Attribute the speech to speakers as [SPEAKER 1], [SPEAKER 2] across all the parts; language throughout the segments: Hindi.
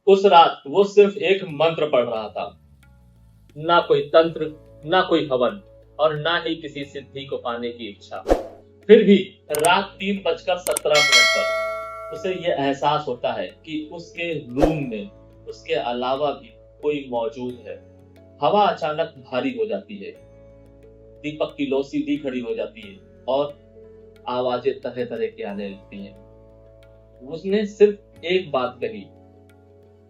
[SPEAKER 1] उस रात वो सिर्फ एक मंत्र पढ़ रहा था। ना कोई तंत्र, ना कोई हवन और ना ही किसी सिद्धि को पाने की इच्छा। फिर भी रात 3:17 पर उसे यह एहसास होता है कि उसके रूम में उसके अलावा भी कोई मौजूद है। हवा अचानक भारी हो जाती है, दीपक की लो सीधी खड़ी हो जाती है और आवाजें तरह तरह की आने लगती हैं। उसने सिर्फ एक बात कही,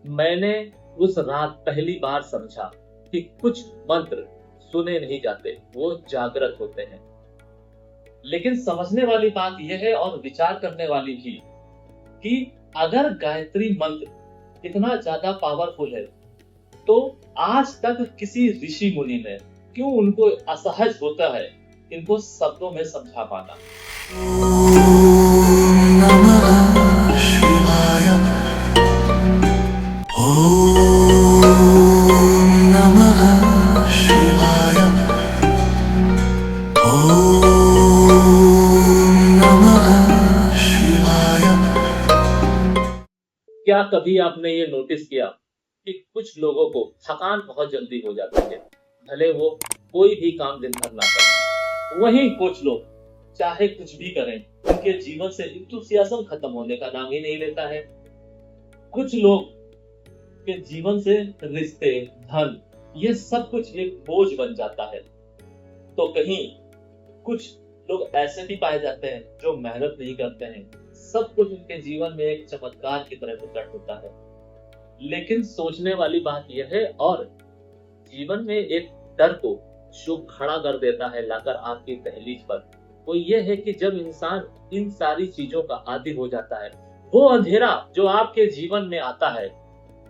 [SPEAKER 1] मैंने उस रात पहली बार समझा कि कुछ मंत्र सुने नहीं जाते, वो जागृत होते हैं। लेकिन समझने वाली बात यह है और विचार करने वाली भी कि अगर गायत्री मंत्र इतना ज्यादा पावरफुल है तो आज तक किसी ऋषि मुनि ने क्यों उनको असहज होता है इनको शब्दों में समझा पाना। क्या कभी आपने ये नोटिस किया कि कुछ लोगों को थकान बहुत जल्दी हो जाती है, भले वो कोई भी काम दिन भर ना करें। वहीं कुछ लोग चाहे कुछ भी करें, उनके जीवन से इंथुसियाज्म खत्म होने का नाम ही नहीं लेता है। कुछ लोग के जीवन से रिश्ते, धन, ये सब कुछ एक बोझ बन जाता है। तो कहीं कुछ लोग ऐसे भी पाए जाते हैं जो मेहनत नहीं करते हैं, सब कुछ उनके जीवन में एक चमत्कार की तरह प्रकट होता है। लेकिन सोचने वाली बात यह है और जीवन में एक डर को जो खड़ा कर देता है लाकर आपकी दहलीज पर, वो ये है कि जब इंसान इन सारी चीजों का आदी हो जाता है, वो अंधेरा जो आपके जीवन में आता है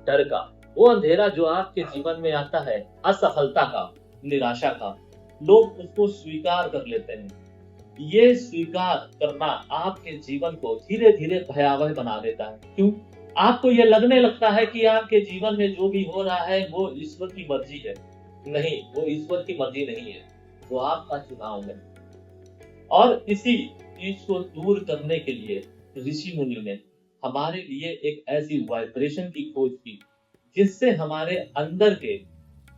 [SPEAKER 1] डर का, वो अंधेरा जो आपके जीवन में आता है असफलता का, निराशा का, लोग उसको स्वीकार कर लेते हैं। ये स्वीकार करना आपके जीवन को धीरे धीरे भयावह बना देता है। क्यों? आपको ये लगने लगता है कि आपके जीवन में जो भी हो रहा है वो ईश्वर की मर्जी है। नहीं, वो ईश्वर की मर्जी नहीं है, वो आपका चुनाव है। और इसी चीज को दूर करने के लिए ऋषि मुनि ने हमारे लिए एक ऐसी वाइब्रेशन की खोज की जिससे हमारे अंदर के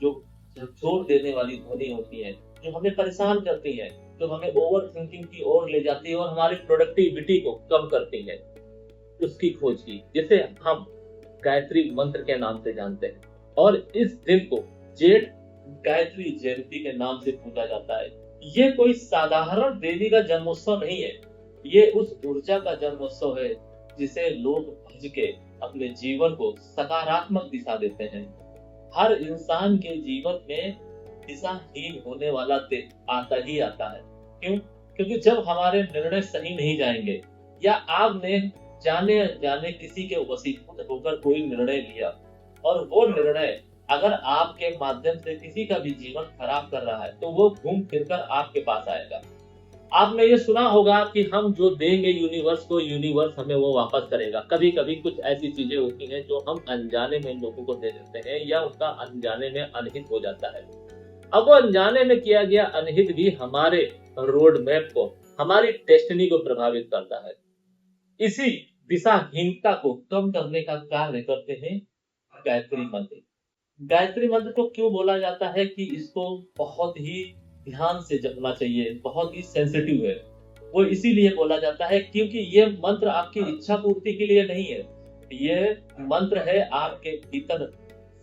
[SPEAKER 1] जो जोर देने वाली ध्वनि होती है, जो हमें परेशान करती है, जो हमें ओवर थिंकिंग की ओर ले जाती है और हमारी प्रोडक्टिविटी को कम करती है, उसकी खोज की, जिसे हम गायत्री मंत्र के नाम से जानते हैं। और इस दिन को जेठ गायत्री जयंती के नाम से पूजा जाता है। ये कोई साधारण देवी का जन्मोत्सव नहीं है, ये उस ऊर्जा का जन्मोत्सव है जिसे लोग भज के अपने जीवन को सकारात्मक दिशा देते हैं। हर इंसान के जीवन में दिशाहीन होने वाला दिन आता ही आता है। क्यों? क्योंकि जब हमारे निर्णय सही नहीं जाएंगे या आपने जाने अनजाने किसी के वशीभूत होकर कोई निर्णय लिया और वो निर्णय अगर आपके माध्यम से किसी का भी जीवन खराब कर रहा है, तो वो घूम फिरकर आपके पास आएगा। आपने ये सुना होगा कि हम जो देंगे यूनिवर्स को, यूनिवर्स हमें वो वापस करेगा। कभी कभी कुछ ऐसी चीजें होती हैं जो हम अनजाने में लोगों को दे देते हैं या उनका अनजाने में अनहित हो जाता है। अब वो अनजाने में किया गया अनहित भी हमारे रोड मैप को, हमारी डेस्टिनी को प्रभावित करता है। इसी दिशाहीनता को कम करने का कार्य करते हैं गायत्री मंत्र। गायत्री मंत्र को क्यों बोला जाता है कि इसको बहुत ही ध्यान से जपना चाहिए, बहुत ही सेंसिटिव है। वो इसीलिए बोला जाता है क्योंकि ये मंत्र आपकी इच्छा पूर्ति के लिए नहीं है, ये मंत्र है आपके भीतर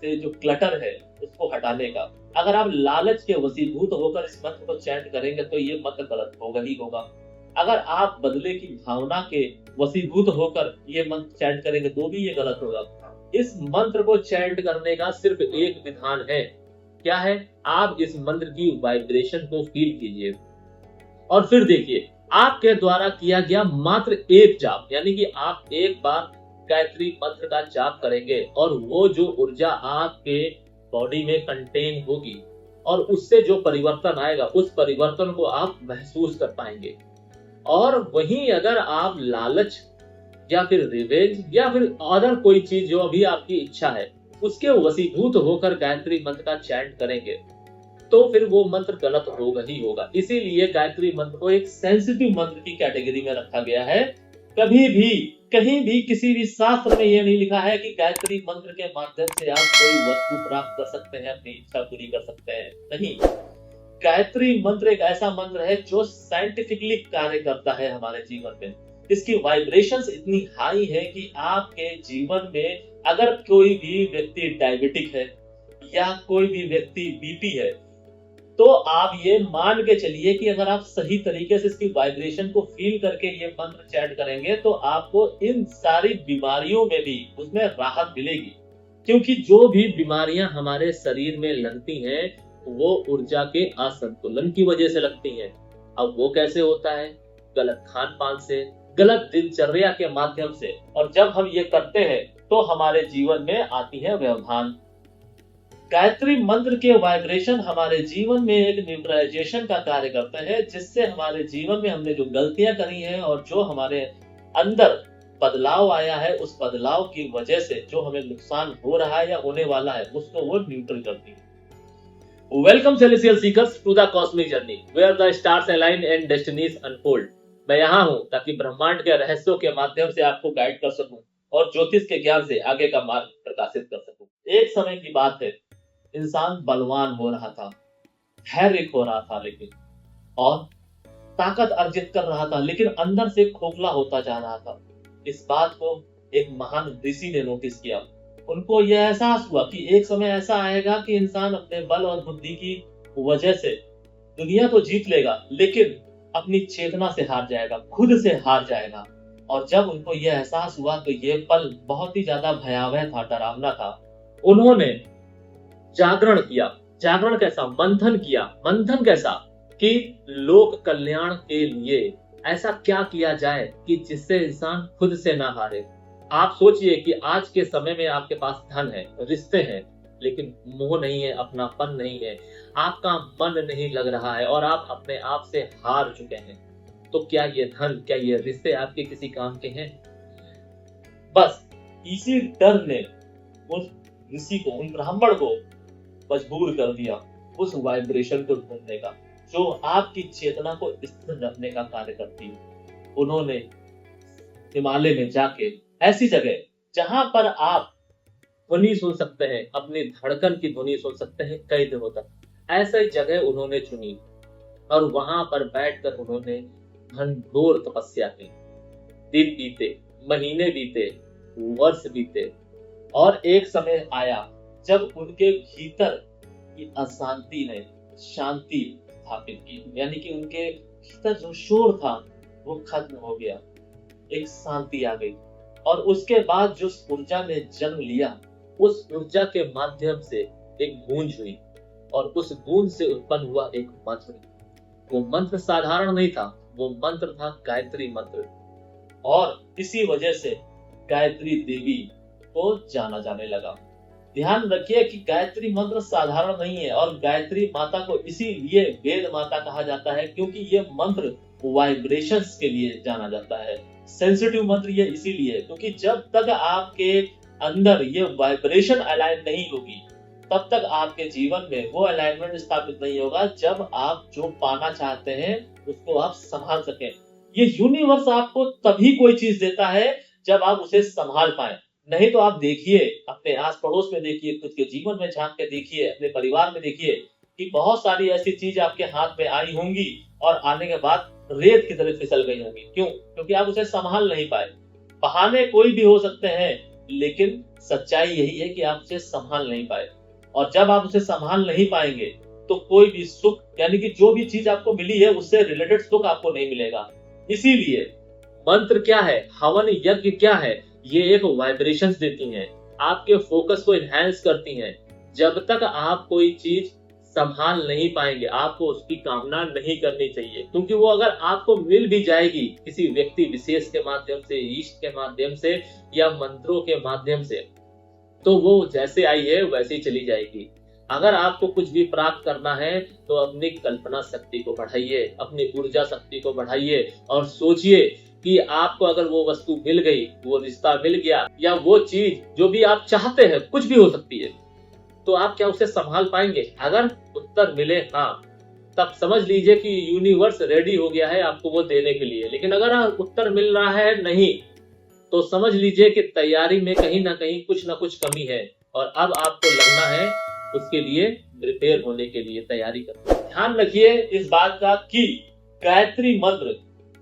[SPEAKER 1] से जो क्लटर है उसको हटाने का। अगर आप लालच के वशीभूत होकर इस मंत्र को चैंट करेंगे तो ये मंत्र गलत होगा ही होगा। अगर आप बदले की भावना के वशीभूत होकर ये मंत्र चैंट करेंगे तो भी ये गलत होगा। इस मंत्र को चैंट करने का सिर्फ एक विधान है। क्या है? आप इस मंत्र की वाइब्रेशन को फील कीजिए और फिर देखिए आपके द्वारा किया गया मात्र एक जाप, यानी कि आप एक बार गायत्री मंत्र का जाप करेंगे और वो जो ऊर्जा आपके बॉडी में कंटेन होगी और उससे जो परिवर्तन आएगा, उस परिवर्तन को आप महसूस कर पाएंगे। और वहीं अगर आप लालच या फिर रिवेंज या फिर अदर कोई चीज जो अभी आपकी इच्छा है उसके वशीभूत होकर गायत्री मंत्र का चैंट करेंगे तो फिर वो मंत्र गलत होगा ही होगा। इसीलिए गायत्री मंत्र को एक सेंसिटिव मंत्र की कैटेगरी में रखा गया है। कभी भी कहीं भी किसी भी शास्त्र में यह नहीं लिखा है कि गायत्री मंत्र के माध्यम से आप कोई वस्तु प्राप्त कर सकते हैं, अपनी इच्छा पूरी कर सकते हैं। नहीं, गायत्री मंत्र एक ऐसा मंत्र है जो साइंटिफिकली कार्य करता है हमारे जीवन में। इसकी वाइब्रेशंस इतनी हाई है कि आपके जीवन में अगर कोई भी व्यक्ति डायबिटिक है या कोई भी व्यक्ति बीपी है, तो आप ये मान के चलिए कि अगर आप सही तरीके से इसकी वाइब्रेशन को फील करके ये मंत्र चैंट करेंगे तो आपको इन सारी बीमारियों में भी उसमें राहत मिलेगी। क्योंकि जो भी बीमारियां हमारे शरीर में लगती हैं वो ऊर्जा के असंतुलन की वजह से लगती हैं। अब वो कैसे होता है? गलत खान पान से, गलत दिनचर्या के माध्यम से। और जब हम ये करते हैं तो हमारे जीवन में आती है व्यवधान। गायत्री मंत्र के वाइब्रेशन हमारे जीवन में एक न्यूट्रलाइजेशन का कार्य करते हैं, जिससे हमारे जीवन में हमने जो गलतियां करी हैं और जो हमारे अंदर बदलाव आया है, उस बदलाव की वजह से जो हमें नुकसान हो रहा है या होने वाला है उसको वो न्यूट्रल करती है। Welcome celestial seekers to the cosmic journey where the stars align and destinies unfold. मैं यहाँ हूँ ताकि ब्रह्मांड के रहस्यों के माध्यम से आपको गाइड कर सकूं और ज्योतिष के ज्ञान से आगे का मार्ग प्रकाशित कर सकूं। एक समय की बात है, इंसान बलवान हो रहा था, धैर्य हो रहा था, लेकिन और ताकत अर्जित कर रहा था, लेकिन अंदर से खोखला होता जा रहा था। इस बात को एक महान ऋषि ने नोटिस किया। उनको यह एहसास हुआ कि एक समय ऐसा आएगा कि इंसान अपने बल और बुद्धि की वजह से दुनिया तो जीत लेगा, लेकिन अपनी चेतना से हार जाएगा, खुद से हार जाएगा। और जब उनको यह एहसास हुआ तो यह पल बहुत ही ज्यादा भयावह था, डरावना था। उन्होंने जागरण किया। जागरण कैसा? मंथन किया। मंथन कैसा? कि लोक कल्याण के लिए ऐसा क्या किया जाए कि जिससे इंसान खुद से ना हारे। आप सोचिए कि आज के समय में आपके पास धन है, रिश्ते हैं, लेकिन मोह नहीं है, अपनापन नहीं है, आपका मन नहीं लग रहा है और आप अपने आप से हार चुके हैं। तो क्या ये धन, क्या ये रिश्ते आपके किसी काम के हैं? बस इसी डर ने उस ऋषि को, उन ब्राह्मण को मजबूर कर दिया उस वाइब्रेशन को ढूंढने का जो आपकी चेतना को स्थिर रखने का कार्य करती है। उन्होंने हिमालय में जाके ऐसी जगह जहां पर आप ध्वनि सुन सकते हैं, अपनी धड़कन की ध्वनि सुन सकते हैं कई दिनों तक, ऐसी जगह उन्होंने चुनी और वहां पर बैठकर उन्होंने घनघोर तपस्या की। दिन बीते, महीने बीते, वर्ष बीते और एक समय आया जब उनके भीतर की अशांति ने शांति स्थापित की, यानी कि उनके भीतर जो शोर था वो खत्म हो गया, एक शांति आ गई। और उसके बाद जो ऊर्जा ने जन्म लिया, उस ऊर्जा के माध्यम से एक गूंज हुई और उस गूंज से उत्पन्न हुआ एक मंत्र। वो मंत्र साधारण नहीं था, वो मंत्र था गायत्री मंत्र। और इसी वजह से गायत्री देवी को जाना जाने लगा। ध्यान रखिए कि गायत्री मंत्र साधारण नहीं है और गायत्री माता को इसीलिए वेद माता कहा जाता है क्योंकि ये मंत्र वाइब्रेशंस के लिए जाना जाता है। सेंसिटिव मंत्र ये इसीलिए क्योंकि जब तक आपके अंदर ये वाइब्रेशन अलाइन नहीं होगी तब तक आपके जीवन में वो अलाइनमेंट स्थापित नहीं होगा जब आप जो पाना चाहते हैं उसको आप संभाल सकें। ये यूनिवर्स आपको तभी कोई चीज देता है जब आप उसे संभाल पाए। नहीं तो आप देखिए, अपने आस पड़ोस में देखिए, खुद के जीवन में झांक के देखिए, अपने परिवार में देखिए कि बहुत सारी ऐसी चीज आपके हाथ में आई होंगी और आने के बाद रेत की तरह फिसल गई होंगी। क्यों? क्योंकि आप उसे संभाल नहीं पाए। बहाने कोई भी हो सकते हैं, लेकिन सच्चाई यही है कि आप उसे संभाल नहीं पाए। और जब आप उसे संभाल नहीं पाएंगे तो कोई भी सुख, यानी कि जो भी चीज आपको मिली है उससे रिलेटेड सुख आपको नहीं मिलेगा। इसीलिए मंत्र क्या है, हवन यज्ञ क्या है, ये एक वाइब्रेशंस देती हैं, आपके फोकस को एनहांस करती हैं। जब तक आप कोई चीज संभाल नहीं पाएंगे आपको उसकी कामना नहीं करनी चाहिए, क्योंकि वो अगर आपको मिल भी जाएगी किसी व्यक्ति विशेष के माध्यम से, ईष्ट के माध्यम से या मंत्रों के माध्यम से, तो वो जैसे आई है वैसे ही चली जाएगी। अगर आपको कुछ भी प्राप्त करना है तो अपनी कल्पना शक्ति को बढ़ाइए, अपनी ऊर्जा शक्ति को बढ़ाइए और सोचिए कि आपको अगर वो वस्तु मिल गई, वो रिश्ता मिल गया या वो चीज जो भी आप चाहते हैं, कुछ भी हो सकती है, तो आप क्या उसे संभाल पाएंगे? अगर उत्तर मिले हाँ, तब समझ लीजिए कि यूनिवर्स रेडी हो गया है आपको वो देने के लिए। लेकिन अगर उत्तर मिल रहा है नहीं, तो समझ लीजिए कि तैयारी में कहीं ना कहीं कुछ ना कुछ कमी है और अब आपको लगना है उसके लिए प्रिपेयर होने के लिए तैयारी करना। ध्यान रखिए इस बात का कि गायत्री मंत्र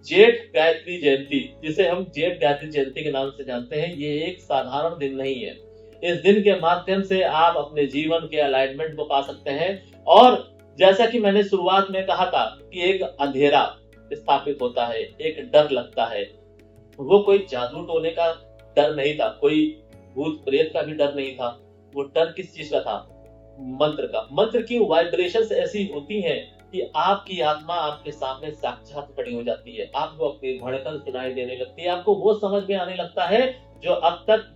[SPEAKER 1] जेठ गायत्री जयंती, जिसे हम जेठ गायत्री जयंती के नाम से जानते हैं, ये एक साधारण दिन नहीं है। इस दिन के माध्यम से आप अपने जीवन के अलाइनमेंट को पा सकते हैं और जैसा कि मैंने शुरुआत में कहा था कि एक अंधेरा स्थापित होता है, एक डर लगता है। वो कोई जादू टोने का डर नहीं था, कोई भूत प्रेत का भी डर नहीं था। वो डर किस चीज का था? मंत्र का। मंत्र की वाइब्रेशंस ऐसी होती हैं कि आपकी आत्मा आपके सामने साक्षात खड़ी हो जाती है, आपको अपनी धड़कन सुनाई देने लगती है, आपको वो समझ में आने लगता है जो अब तक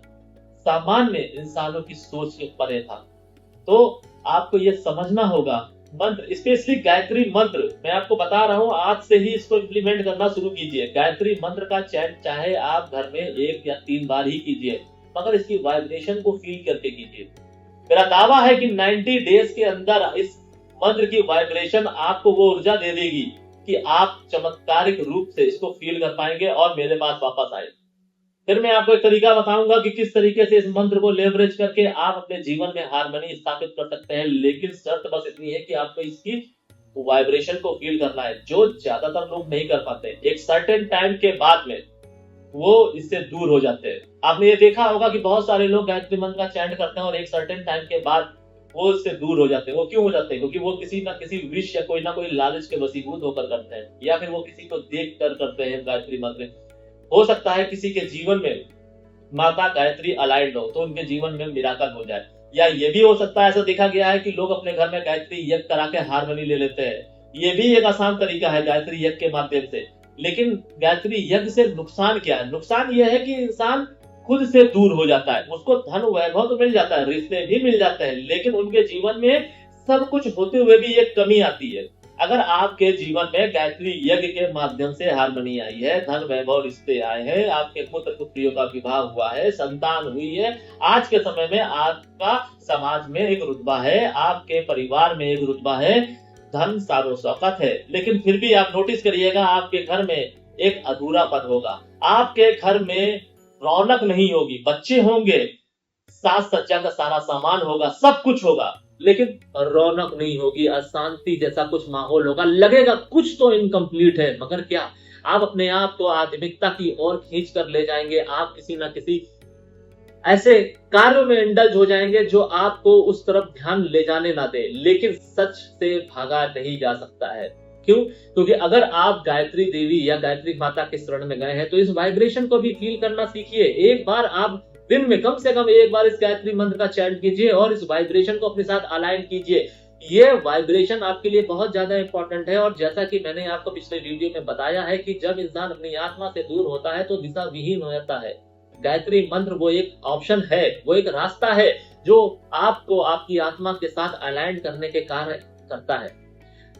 [SPEAKER 1] सामान्य इंसानों की सोच के परे था। तो आपको ये समझना होगा मंत्र, स्पेशली गायत्री मंत्र, मैं आपको बता रहा हूँ आज से ही इसको इम्प्लीमेंट करना शुरू कीजिए। गायत्री मंत्र का चैंट चाहे आप घर में 1 या 3 बार ही कीजिए, मगर इसकी वाइब्रेशन को फील करके कीजिए। मेरा दावा है कि 90 डेज के अंदर इस मंत्र की वाइब्रेशन आपको वो ऊर्जा दे देगी कि आप चमत्कारिक रूप से इसको फील कर पाएंगे और मेरे पास वापस आए। फिर मैं आपको एक तरीका बताऊंगा कि किस तरीके से इस मंत्र को लेवरेज करके आप अपने जीवन में हार्मनी स्थापित कर सकते हैं। लेकिन शर्त बस इतनी है कि आपको इसकी वाइब्रेशन को फील करना है, जो ज्यादातर लोग नहीं कर पाते। एक सर्टेन टाइम के बाद में वो इससे दूर हो जाते हैं। आपने ये देखा होगा कि बहुत सारे लोग गायत्री मंत्र का चैंट करते हैं और एक सर्टेन टाइम के बाद वो इससे दूर हो जाते हैं। वो क्यों हो जाते हैं? क्योंकि वो किसी ना किसी विश या कोई ना कोई लालच के वशीभूत होकर करते हैं, या फिर वो किसी को देख कर करते हैं गायत्री मंत्र। हो सकता है किसी के जीवन में माता गायत्री अलाइंड हो तो उनके जीवन में मिराकल हो जाए, या ये भी हो सकता है, ऐसा देखा गया है कि लोग अपने घर में गायत्री यज्ञ करा के हार्मनी ले लेते हैं। ये भी एक आसान तरीका है गायत्री यज्ञ के माध्यम से। लेकिन गायत्री यज्ञ से नुकसान क्या है? नुकसान यह है कि इंसान खुद से दूर हो जाता है। उसको धन वैभव तो मिल जाता है, रिश्ते भी मिल जाते हैं, लेकिन उनके जीवन में सब कुछ होते हुए भी एक कमी आती है। अगर आपके जीवन में गायत्री यज्ञ के माध्यम से हार्मनी आई है, धन वैभव रिश्ते आए हैं, आपके पुत्र पुत्रियों का विवाह हुआ है, संतान हुई है, आज के समय में आपका समाज में एक रुतबा है, आपके परिवार में एक रुतबा है, धन सारो शौकत है, लेकिन फिर भी आप नोटिस करिएगा आपके घर में एक अधूरापन होगा, आपके घर में रौनक नहीं होगी। बच्चे होंगे, साज सज्जा का सारा सामान होगा, सब कुछ होगा, लेकिन रौनक नहीं होगी, अशांति जैसा कुछ माहौल होगा, लगेगा कुछ तो इनकम्प्लीट है। मगर क्या आप अपने आप को आध्यात्मिकता की ओर खींच कर ले जाएंगे? आप किसी ना किसी ऐसे कार्यों में इंडल्ज हो जाएंगे जो आपको उस तरफ ध्यान ले जाने ना दे। लेकिन सच से भागा नहीं जा सकता है। क्यों? क्योंकि अगर आप गायत्री देवी या गायत्री माता के शरण में गए हैं तो इस वाइब्रेशन को भी फील करना सीखिए। एक बार आप दिन में कम से कम एक बार इस गायत्री मंत्र का चैंट कीजिए और इस वाइब्रेशन को अपने साथ अलाइन कीजिए। ये वाइब्रेशन आपके लिए बहुत ज्यादा इंपॉर्टेंट है। और जैसा कि मैंने आपको पिछले वीडियो में बताया है कि जब इंसान अपनी आत्मा से दूर होता है तो दिशा विहीन हो जाता है। गायत्री मंत्र वो एक ऑप्शन है, वो एक रास्ता है जो आपको आपकी आत्मा के साथ अलाइन करने के कार्य करता है।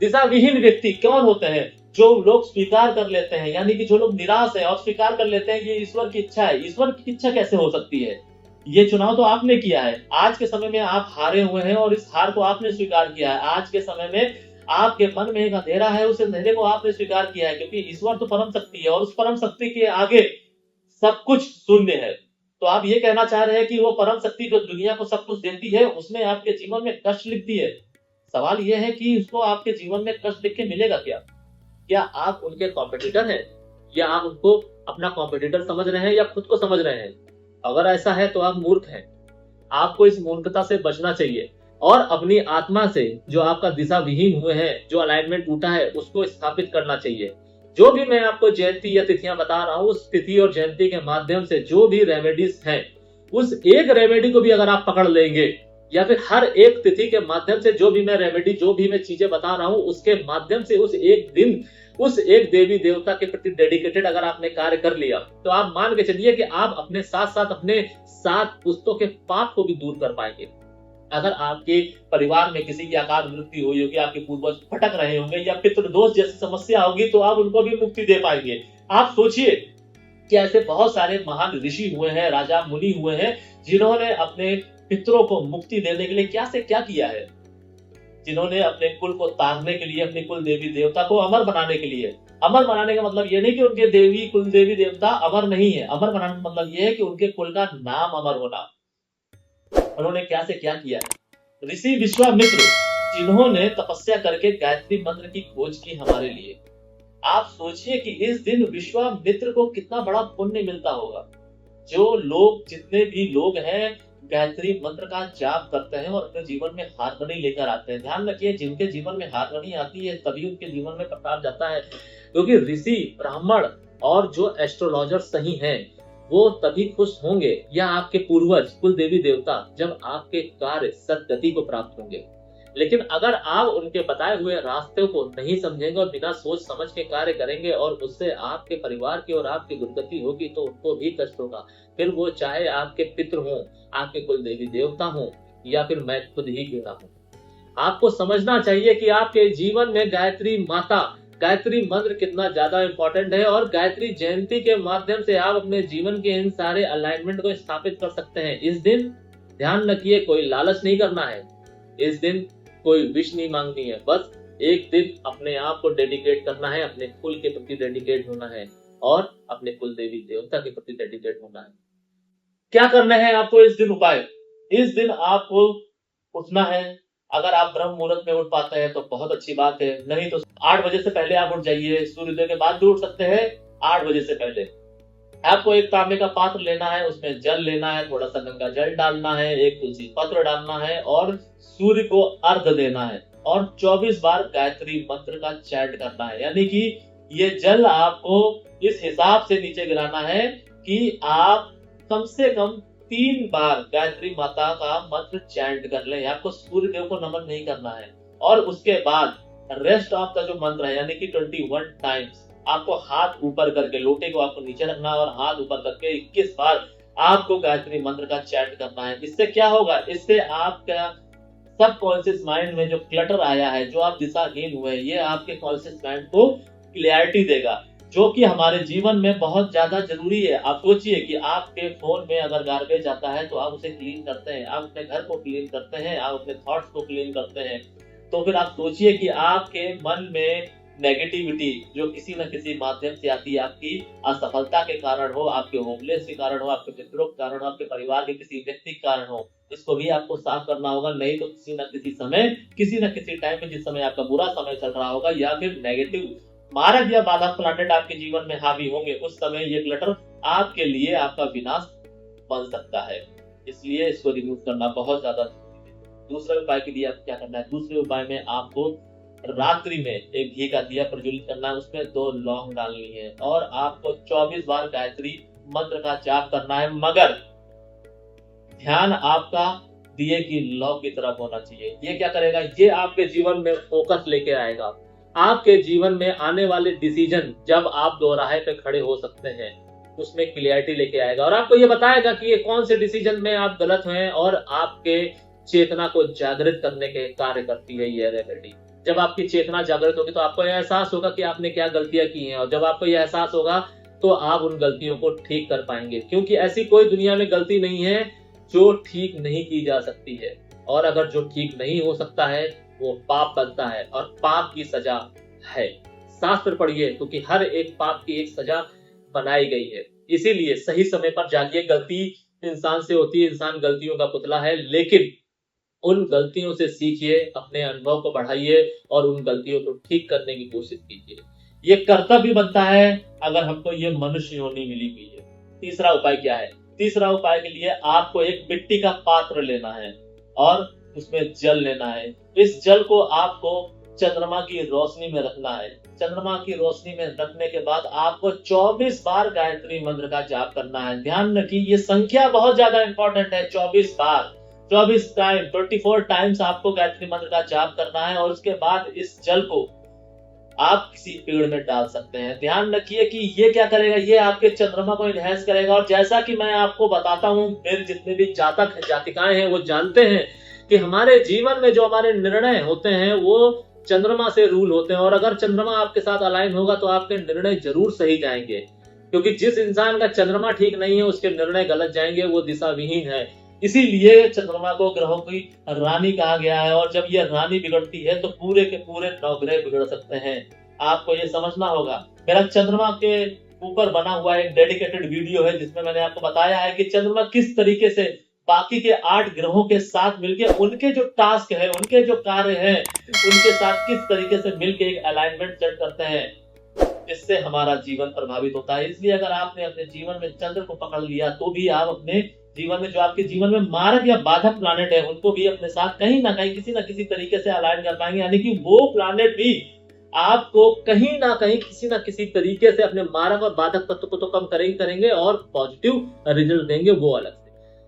[SPEAKER 1] दिशा विहीन व्यक्ति कौन होते हैं? जो लोग स्वीकार कर लेते हैं, यानी कि जो लोग निराश हैं और स्वीकार कर लेते हैं कि ईश्वर की इच्छा है। ईश्वर की इच्छा कैसे हो सकती है? ये चुनाव तो आपने किया है। आज के समय में आप हारे हुए हैं और इस हार को आपने स्वीकार किया है। आज के समय में आपके मन में एक अंधेरा है, उस अंधेरे को आपने स्वीकार किया है, क्योंकि ईश्वर तो परम शक्ति है और उस परम शक्ति के आगे सब कुछ शून्य है। तो आप ये कहना चाह रहे हैं कि वो परम शक्ति जो दुनिया को सब कुछ देती है उसने आपके जीवन में कष्ट लिख दी है। सवाल यह है कि उसको आपके जीवन में कष्ट लिख के मिलेगा क्या? क्या आप उनके कॉम्पिटिटर हैं, या आप उनको अपना कॉम्पिटिटर समझ रहे हैं, या खुद को समझ रहे हैं? अगर ऐसा है तो आप मूर्ख हैं। आपको इस मूर्खता से बचना चाहिए और अपनी आत्मा से, जो आपका दिशा विहीन हुए हैं, जो अलाइनमेंट टूटा है, उसको स्थापित करना चाहिए। जो भी मैं आपको जयंती या तिथियां बता रहा हूं, उस तिथि और जयंती के माध्यम से जो भी रेमेडीज हैं, उस एक रेमेडी को भी अगर आप पकड़ लेंगे, या फिर हर एक तिथि के माध्यम से जो भी मैं रेमेडी, जो भी मैं चीजें बता रहा हूं, उसके माध्यम से उस एक दिन, उस एक देवी देवता के प्रति डेडिकेटेड अगर आपने कार्य कर लिया, तो आप मान के चलिए कि आप अपने साथ साथ अपने 7 पुस्तों के पाप को भी दूर कर पाएंगे। अगर आपके परिवार में किसी की अकाल मृत्यु हुई होगी, आपके पूर्वज भटक रहे होंगे, या पितृदोष जैसी समस्या होगी, तो आप उनको भी मुक्ति दे पाएंगे। आप सोचिए कि ऐसे बहुत सारे महान ऋषि हुए हैं, राजा मुनि हुए हैं, जिन्होंने अपने पितरों को मुक्ति देने के लिए क्या से क्या किया है, जिन्होंने अपने कुल को तारने के लिए, अपने कुल देवी देवता को अमर बनाने के लिए अमर बनाने का मतलब ये नहीं कि उनके देवी कुल देवी देवता अमर नहीं है, अमर बनाने का मतलब ये है कि उनके कुल का नाम अमर होना। उन्होंने क्या से क्या किया है। ऋषि विश्वामित्र जिन्होंने तपस्या करके गायत्री मंत्र की खोज की हमारे लिए, आप सोचिए कि इस दिन विश्वामित्र को कितना बड़ा पुण्य मिलता होगा। जो लोग जितने भी लोग हैं गायत्री मंत्र का जाप करते हैं और अपने जीवन में हारमोनी लेकर आते हैं। ध्यान रखिए, जिनके जीवन में हारमोनी आती है तभी उनके जीवन में प्रताप जाता है, क्योंकि ऋषि ब्राह्मण और जो एस्ट्रोलॉजर सही हैं वो तभी खुश होंगे या आपके पूर्वज कुल देवी देवता जब आपके कार्य सदगति को प्राप्त होंगे। लेकिन अगर आप उनके बताए हुए रास्ते को नहीं समझेंगे और बिना सोच समझ के कार्य करेंगे और उससे आपके परिवार की और आपकी दुर्गति होगी तो उनको भी कष्ट होगा। फिर वो चाहे आपके पितृ हों, आपके कुल देवी देवता हों या फिर मैं खुद ही क्यों ना हूं। आपको समझना चाहिए कि आपके जीवन में गायत्री माता, गायत्री मंत्र कितना ज्यादा इंपॉर्टेंट है और गायत्री जयंती के माध्यम से आप अपने जीवन के इन सारे अलाइनमेंट को स्थापित कर सकते हैं। इस दिन ध्यान रखिए, कोई लालच नहीं करना है, इस दिन कोई विश नहीं मांगनी है, बस एक दिन अपने आप को डेडिकेट करना है, अपने कुल के प्रति डेडिकेट होना है और अपने कुल देवी देवता के प्रति डेडिकेट होना है। क्या करना है आपको इस दिन उपाय? इस दिन आपको उठना है। अगर आप ब्रह्म मुहूर्त में उठ पाते हैं तो बहुत अच्छी बात है, नहीं तो 8 बजे से पहले आप उठ जाइए। सूर्योदय के बाद भी उठ सकते हैं, 8 बजे से पहले। आपको एक तांबे का पात्र लेना है, उसमें जल लेना है, थोड़ा सा गंगा जल डालना है, एक तुलसी पत्र डालना है और सूर्य को अर्घ देना है और 24 बार गायत्री मंत्र का चैंट करना है। यानी कि ये जल आपको इस हिसाब से नीचे गिराना है कि आप कम से कम 3 बार गायत्री माता का मंत्र चैंट कर लें। आपको सूर्य देव को नमन नहीं करना है और उसके बाद रेस्ट ऑफ का जो मंत्र है यानी कि 21 टाइम्स आपको हाथ ऊपर करके, लोटे को आपको नीचे रखना है और हाथ ऊपर करके 21 बार आपको गायत्री मंत्र का चैंट करना है। इससे क्या होगा? इससे आपका सबकॉन्शियस माइंड में जो क्लटर आया है, जो आप दिशाहीन हुए, ये आपके कॉन्शियस माइंड को क्लियरिटी देगा, जो कि हमारे जीवन में बहुत ज्यादा जरूरी है। आप सोचिए कि आपके फोन में अगर गार्बेज आता है तो आप उसे क्लीन करते हैं, आप अपने घर को क्लीन करते हैं, आप अपने थॉट्स को क्लीन करते हैं। तो फिर आप सोचिए कि आपके मन में नेगेटिविटी जो किसी न किसी माध्यम से आती है, आपकी असफलता के कारण हो, आपके होमलेस के कारण हो, आपके मित्रों के कारण हो, आपके परिवार के किसी व्यक्ति के कारण हो, इसको भी आपको साफ करना होगा। नहीं तो किसी न किसी समय, किसी न किसी टाइम में, जिस समय आपका बुरा समय चल रहा होगा या फिर नेगेटिव मारक या बाधक प्लैनेट आपके जीवन में हावी होंगे, उस समय ये क्लटर आपके लिए आपका विनाश बन सकता है। इसलिए इसको रिमूव करना बहुत ज्यादा जरूरी है। दूसरे उपाय के लिए आप क्या करना है? दूसरे उपाय में आपको रात्रि में एक घी का दिया प्रज्वलित करना है, उसमें 2 लौंग डालनी है और आपको 24 बार गायत्री मंत्र का जाप करना है, मगर ध्यान आपका दिए की लौ की तरफ होना चाहिए। ये क्या करेगा? ये आपके जीवन में फोकस लेके आएगा। आपके जीवन में आने वाले डिसीजन जब आप दोराहे पे खड़े हो सकते हैं उसमें क्लियरिटी लेके आएगा और आपको ये बताएगा कि ये कौन से डिसीजन में आप गलत हैं और आपके चेतना को जागृत करने के कार्य करती है ये रेमेडी। जब आपकी चेतना जागृत होगी तो आपको यह एहसास होगा कि आपने क्या गलतियां की हैं और जब आपको यह एहसास होगा तो आप उन गलतियों को ठीक कर पाएंगे, क्योंकि ऐसी कोई दुनिया में गलती नहीं है जो ठीक नहीं की जा सकती है और अगर जो ठीक नहीं हो सकता है वो पाप बनता है और पाप की सजा है। शास्त्र पढ़िए, क्योंकि हर एक पाप की एक सजा बनाई गई है। इसीलिए सही समय पर जागिए। गलती इंसान से होती है, इंसान गलतियों का पुतला है, लेकिन उन गलतियों से सीखिए, अपने अनुभव को बढ़ाइए और उन गलतियों को ठीक करने की कोशिश कीजिए। ये कर्तव्य बनता है अगर हमको ये मनुष्य योनि मिली हुई है। तीसरा उपाय क्या है? तीसरा उपाय के लिए आपको एक मिट्टी का पात्र लेना है और उसमें जल लेना है। इस जल को आपको चंद्रमा की रोशनी में रखना है। चंद्रमा की रोशनी में रखने के बाद आपको 24 बार गायत्री मंत्र का जाप करना है। ध्यान रखिए, ये संख्या बहुत ज्यादा इंपॉर्टेंट है। 24 बार, 24 टाइम, 24 टाइम्स आपको गायत्री मंत्र का जाप करना है और उसके बाद इस जल को आप किसी पेड़ में डाल सकते हैं। ध्यान रखिए कि ये क्या करेगा? ये आपके चंद्रमा को इनहेंस करेगा और जैसा कि मैं आपको बताता हूँ, मेरे जितने भी जातक है, जातिकाएं हैं, वो जानते हैं कि हमारे जीवन में जो हमारे निर्णय होते हैं वो चंद्रमा से रूल होते हैं और अगर चंद्रमा आपके साथ अलाइन होगा तो आपके निर्णय जरूर सही जाएंगे, क्योंकि जिस इंसान का चंद्रमा ठीक नहीं है उसके निर्णय गलत जाएंगे, वो दिशा विहीन है। इसीलिए चंद्रमा को ग्रहों की रानी कहा गया है और जब ये रानी बिगड़ती है तो पूरे के पूरे 9 ग्रह बिगड़ सकते हैं। आपको ये समझना होगा। मेरा चंद्रमा के ऊपर बना हुआ एक डेडिकेटेड वीडियो है जिसमें मैंने आपको बताया है कि चंद्रमा किस तरीके से बाकी के 8 ग्रहों के साथ मिलकर उनके जो टास्क है, उनके जो कार्य हैं, उनके साथ किस तरीके से मिलकर एक अलाइनमेंट सेट करते हैं, इससे हमारा जीवन प्रभावित होता है। इसलिए अगर आपने अपने जीवन में चंद्र को पकड़ लिया तो भी आप अपने जीवन में जो आपके जीवन में मारक या बाधक प्लानेट है उनको भी अपने साथ कहीं ना कहीं किसी ना किसी तरीके से अलाइन कर पाएंगे, यानी कि वो प्लानेट भी आपको कहीं ना कहीं किसी ना किसी तरीके से अपने मारक और बाधक तत्व को तो कम करेंगे और पॉजिटिव रिजल्ट देंगे वो अलग से।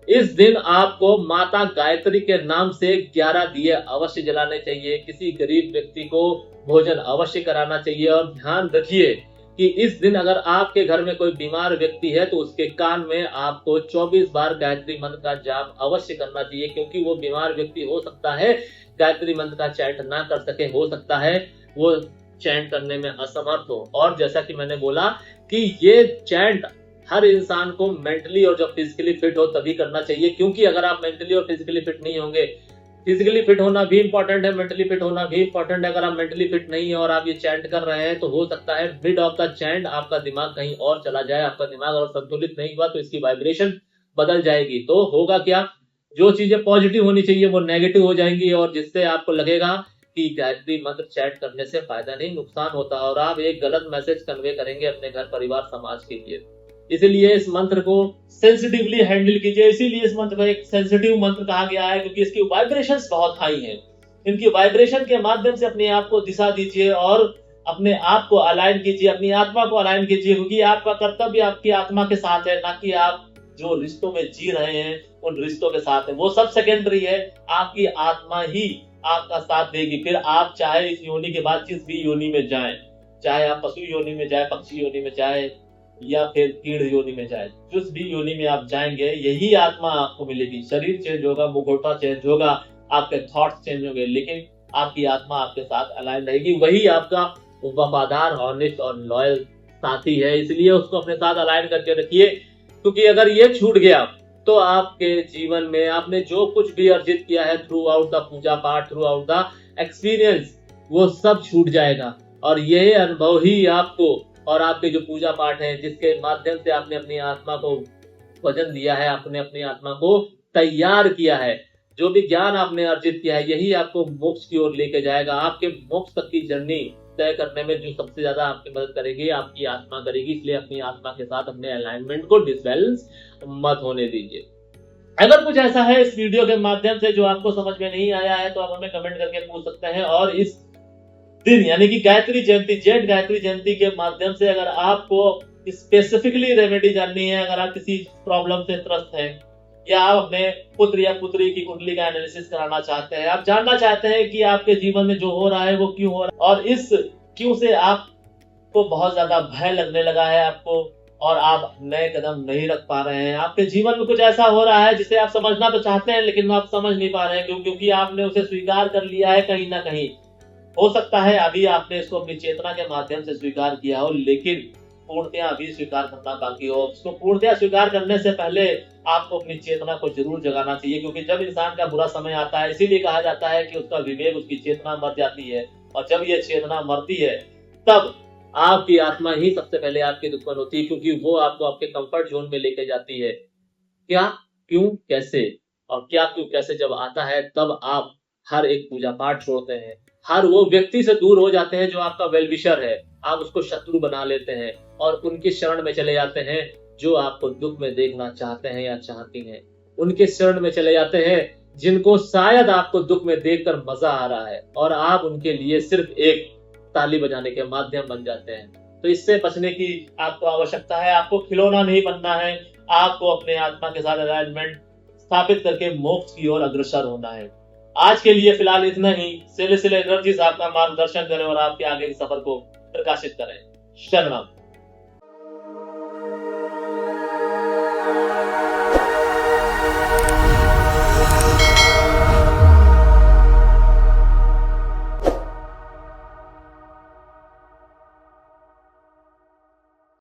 [SPEAKER 1] इस दिन आपको माता गायत्री के नाम से 11 दिए अवश्य जलाने चाहिए। किसी गरीब व्यक्ति को भोजन अवश्य कराना चाहिए। और ध्यान रखिए कि इस दिन अगर आपके घर में कोई बीमार व्यक्ति है तो उसके कान में आपको 24 बार गायत्री मंत्र का जाप अवश्य करना चाहिए, क्योंकि वो बीमार व्यक्ति हो सकता है गायत्री मंत्र का चैंट ना कर सके, हो सकता है वो चैंट करने में असमर्थ हो। और जैसा कि मैंने बोला कि ये चैंट हर इंसान को मेंटली और जब फिजिकली फिट हो तभी करना चाहिए, क्योंकि अगर आप मेंटली और फिजिकली फिट नहीं होंगे, फिजिकली फिट होना भी इंपॉर्टेंट है, मेंटली फिट होना भी इंपॉर्टेंट है। अगर आप मेंटली फिट नहीं है और आप ये चैंट कर रहे हैं तो हो सकता है मिड ऑफ द चैंट आपका दिमाग कहीं और चला जाए। आपका दिमाग अगर संतुलित नहीं हुआ तो इसकी वाइब्रेशन बदल जाएगी। तो होगा क्या, जो चीजें पॉजिटिव होनी चाहिए वो नेगेटिव हो जाएंगी, और जिससे आपको लगेगा कि गायत्री मंत्र चैंट करने से फायदा नहीं नुकसान होता, और आप एक गलत मैसेज कन्वे करेंगे अपने घर परिवार समाज के लिए। इसीलिए इस मंत्र को सेंसिटिवली हैंडल कीजिए। इसीलिए इस मंत्र को एक सेंसिटिव मंत्र कहा गया है, क्योंकि इसकी वाइब्रेशंस बहुत हाई हैं। इनकी वाइब्रेशन के माध्यम से अपने आप को दिशा दीजिए और अपने आप को अलाइन कीजिए, अपनी आत्मा को अलाइन कीजिए, क्योंकि आपका कर्तव्य आपकी आत्मा के साथ है, ना कि आप जो रिश्तों में जी रहे हैं उन रिश्तों के साथ है। वो सब सेकेंडरी है, आपकी आत्मा ही आपका साथ देगी। फिर आप चाहे इस योनि के बाद जिस भी योनि में जाएं, चाहे आप पशु योनि में जाए, पक्षी योनि में जाए या फिर कीड़ योनि में जाए, जिस भी योनि में आप जाएंगे यही आत्मा आपको मिलेगी। शरीर चेंज होगा, मुखौटा चेंज होगा, आपके थॉट्स चेंज होंगे, लेकिन आपकी आत्मा आपके साथ अलाइन रहेगी। वही आपका वफादार, ऑनेस्ट और लॉयल साथी है। इसलिए उसको अपने साथ अलाइन करके रखिए, क्योंकि अगर ये छूट गया तो आपके जीवन में आपने जो कुछ भी अर्जित किया है थ्रू आउट द पूजा पाठ, थ्रू आउट द एक्सपीरियंस, वो सब छूट जाएगा। और ये अनुभव ही आपको और आपके जो पूजा पाठ है जिसके माध्यम से आपने अपनी आत्मा को वजन दिया है, आपने अपनी आत्मा को तैयार किया है, जो भी ज्ञान आपने अर्जित किया है, यही आपको मोक्ष की ओर लेके जाएगा। आपके मोक्ष तक की जर्नी तय करने में जो सबसे ज्यादा आपकी मदद करेगी आपकी आत्मा करेगी। इसलिए अपनी आत्मा के साथ अपने अलाइनमेंट को डिसबैलेंस मत होने दीजिए। अगर कुछ ऐसा है इस वीडियो के माध्यम से जो आपको समझ में नहीं आया है तो आप हमें कमेंट करके पूछ सकते हैं। और इस दिन यानी कि गायत्री जयंती, जेठ गायत्री जयंती के माध्यम से अगर आपको स्पेसिफिकली रेमेडी जाननी है, अगर आप किसी प्रॉब्लम से त्रस्त हैं या आप अपने पुत्र या पुत्री की कुंडली का एनालिसिस कराना चाहते हैं, आप जानना चाहते हैं कि आपके जीवन में जो हो रहा है वो क्यों हो रहा है और इस क्यों से आपको बहुत ज्यादा भय लगने लगा है आपको और आप नए कदम नहीं रख पा रहे हैं, आपके जीवन में कुछ ऐसा हो रहा है जिसे आप समझना तो चाहते हैं लेकिन आप समझ नहीं पा रहे हैं, क्योंकि आपने उसे स्वीकार कर लिया है कहीं ना कहीं। हो सकता है अभी आपने इसको अपनी चेतना के माध्यम से स्वीकार किया हो, लेकिन पूर्णतया अभी स्वीकार करना बाकी हो। उसको पूर्णतया स्वीकार करने से पहले आपको अपनी चेतना को जरूर जगाना चाहिए, क्योंकि जब इंसान का बुरा समय आता है, इसीलिए कहा जाता है कि उसका विवेक, उसकी चेतना मर जाती है, और जब ये चेतना मरती है तब आपकी आत्मा ही सबसे पहले आपकी दुश्मन होती है, क्योंकि वो आपको आपके कंफर्ट जोन में लेके जाती है। क्या, क्यों, कैसे और क्या क्यों कैसे जब आता है तब आप हर एक पूजा पाठ छोड़ते हैं, हर वो व्यक्ति से दूर हो जाते हैं जो आपका वेलविशर है, आप उसको शत्रु बना लेते हैं और उनकी शरण में चले जाते हैं जो आपको दुख में देखना चाहते हैं या चाहती हैं। उनके शरण में चले जाते हैं जिनको शायद आपको दुख में देखकर मजा आ रहा है और आप उनके लिए सिर्फ एक ताली बजाने के माध्यम बन जाते हैं। तो इससे बचने की आपको आवश्यकता है। आपको खिलौना नहीं बनना है, आपको अपने आत्मा के साथ अलाइनमेंट स्थापित करके मोक्ष की ओर अग्रसर होना है। आज के लिए फिलहाल इतना ही। सेलेस्टियल एनर्जीज आपका मार्गदर्शन करें और आपके आगे के सफर को प्रकाशित करें। शरणम।